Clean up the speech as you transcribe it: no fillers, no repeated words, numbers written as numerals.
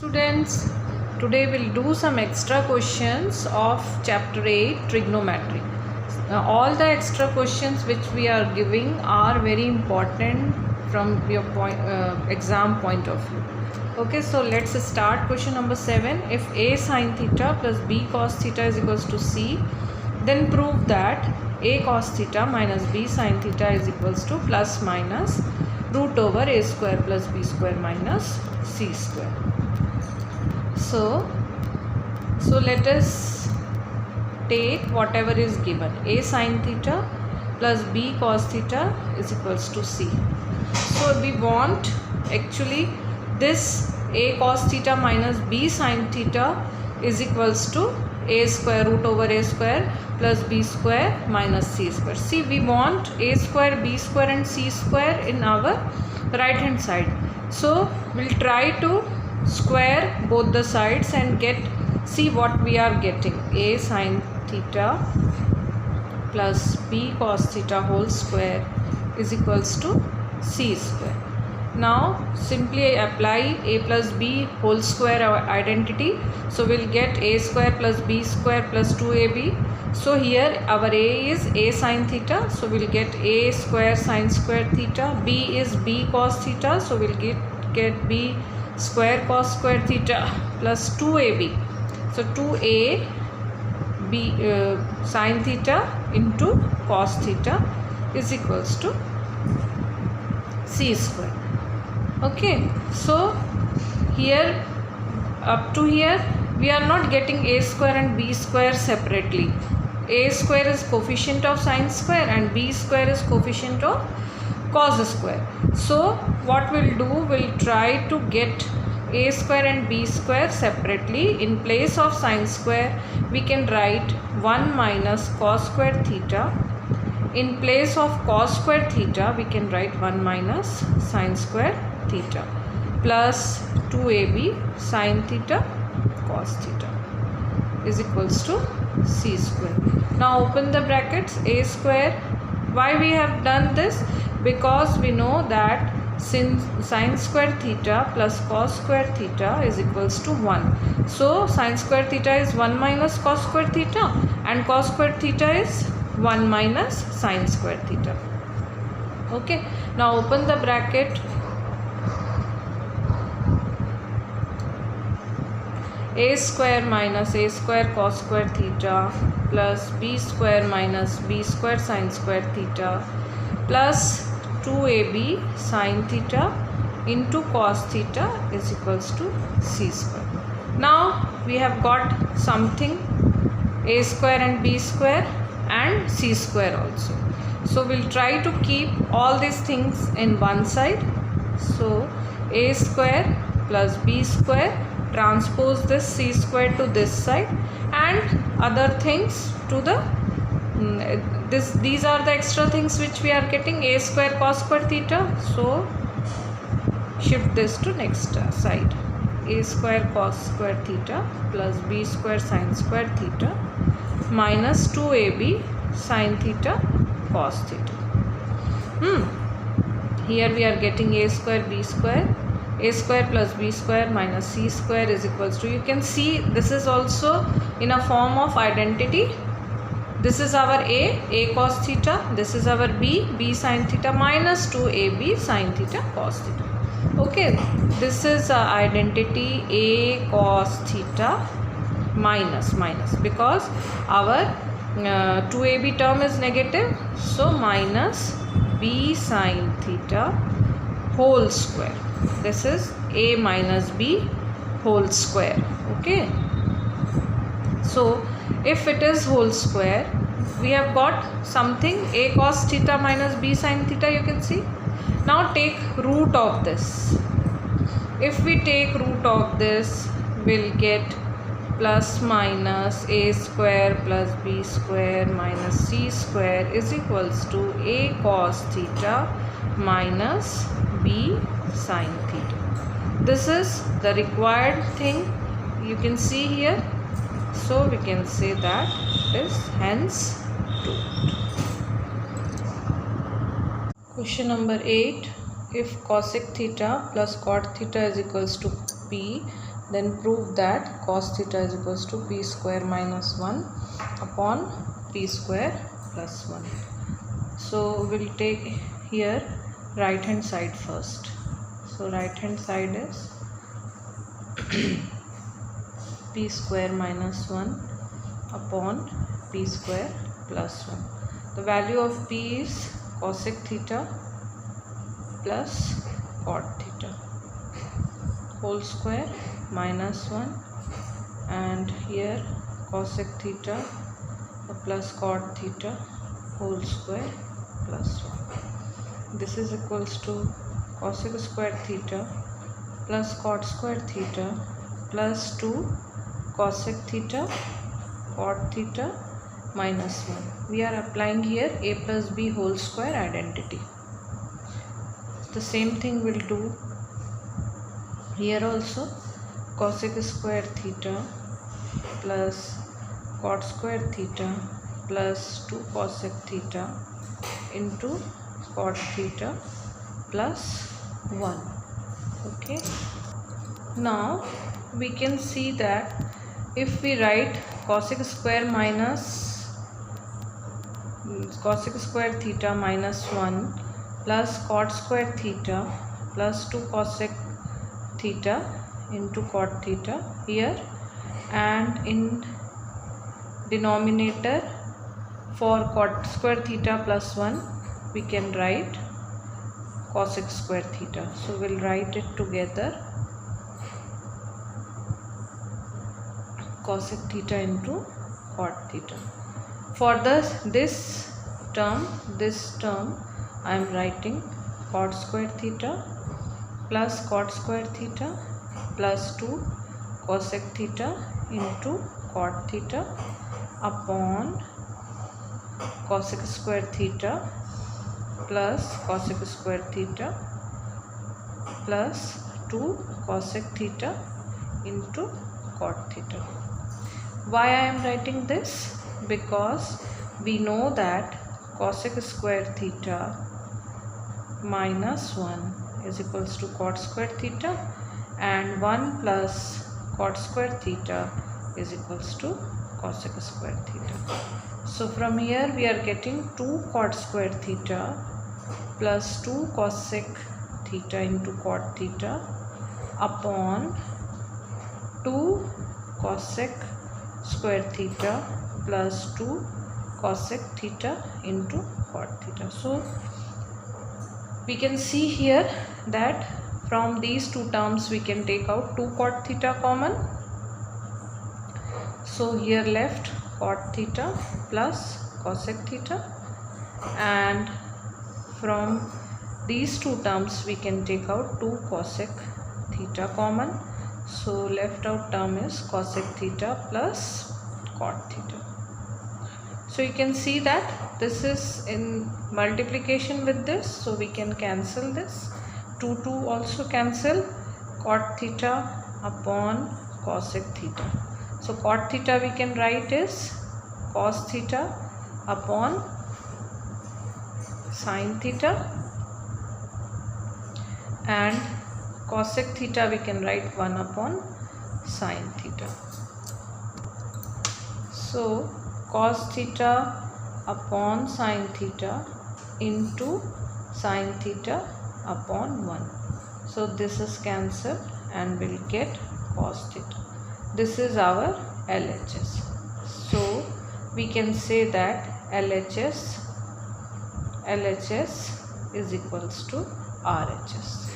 Students, today we'll do some extra questions of chapter 8 trigonometry. All the extra questions which we are giving are very important from your exam point of view. Okay, so let's start. Question number 7. If a sin theta plus b cos theta is equals to c, then prove that a cos theta minus b sin theta is equals to plus minus root over a square plus b square minus c square. So let us take whatever is given. A sin theta plus b cos theta is equals to c. So we want actually this a cos theta minus b sin theta is equals to a square root over a square plus b square minus c square. See, we want a square, b square and c square in our right hand side. So we'll try to square both the sides and see what we are getting. A sin theta plus b cos theta whole square is equals to c square. Now simply apply a plus b whole square identity. So we'll get a square plus b square plus 2ab. So here our a is a sin theta, so we'll get a square sin square theta. B is b cos theta, so we'll get b square cos square theta plus 2ab. So 2a b sin theta into cos theta is equals to c square. Okay, so here up to here we are not getting a square and b square separately. A square is coefficient of sin square and b square is coefficient of cos square. So what we'll do, we'll try to get a square and b square separately. In place of sin square we can write 1 minus cos square theta. In place of cos square theta we can write 1 minus sin square theta plus 2ab sin theta cos theta is equals to c square. Now open the brackets. A square, why we have done this? Because we know that since sin square theta plus cos square theta is equals to 1. So sin square theta is 1 minus cos square theta and cos square theta is 1 minus sin square theta. Okay, now open the bracket. A square minus a square cos square theta plus b square minus b square sin square theta plus 2ab sin theta into cos theta is equals to c square. Now we have got something, a square and b square and c square also. So we'll try to keep all these things in one side. So a square plus b square, transpose this c square to this side and other things to the these are the extra things which we are getting. A square cos square theta, so shift this to next side. A square cos square theta plus b square sin square theta minus 2ab sin theta cos theta. Here we are getting a square b square, a square plus b square minus c square is equals to, you can see this is also in a form of identity. This is our a cos theta, this is our b sin theta minus 2ab sin theta cos theta. Okay, this is identity a cos theta minus because our 2ab term is negative, so minus b sin theta whole square. This is a minus b whole square. Okay, so if it is whole square, we have got something a cos theta minus b sin theta, you can see. Now take root of this. If we take root of this, we'll get plus minus a square plus b square minus c square is equals to a cos theta minus b sin theta. This is the required thing, you can see here. So we can say that is hence true. Question number 8. If cosec theta plus cot theta is equals to p, then prove that cos theta is equals to p square minus 1 upon p square plus 1. So we'll take here right hand side first. So right hand side is p square minus 1 upon p square plus 1. The value of p is cosec theta plus cot theta whole square minus 1, and here cosec theta plus cot theta whole square plus 1. This is equals to cosec square theta plus cot square theta plus 2 cosec theta cot theta minus 1. We are applying here a plus b whole square identity. The same thing we'll do here also. Cosec square theta plus cot square theta plus 2 cosec theta into cot theta plus 1. Okay. Now we can see that if we write cosec square theta minus 1 plus cot square theta plus 2 cosec theta into cot theta here, and in denominator for cot square theta plus 1 we can write cosec square theta. So we'll write it together, cosec theta into cot theta. For this term I am writing cot square theta plus cot square theta plus 2 cosec theta into cot theta upon cosec square theta plus cosec square theta plus 2 cosec theta into cot theta. Why I am writing this? Because we know that cosec square theta minus 1 is equals to cot square theta, and 1 plus cot square theta is equals to cosec square theta. So from here we are getting 2 cot square theta plus 2 cosec theta into cot theta upon 2 cosec square theta plus 2 cosec theta into cot theta. So we can see here that from these two terms we can take out 2 cot theta common. So here left cot theta plus cosec theta, and from these two terms we can take out 2 cosec theta common. So left out term is cosec theta plus cot theta. So you can see that this is in multiplication with this, so we can cancel this. 2 also cancel, cot theta upon cosec theta. So cot theta we can write is cos theta upon sin theta, and cosec theta we can write 1 upon sin theta. So cos theta upon sin theta into sin theta upon 1. So this is cancelled and we'll get cos theta. This is our LHS. So we can say that LHS is equals to RHS.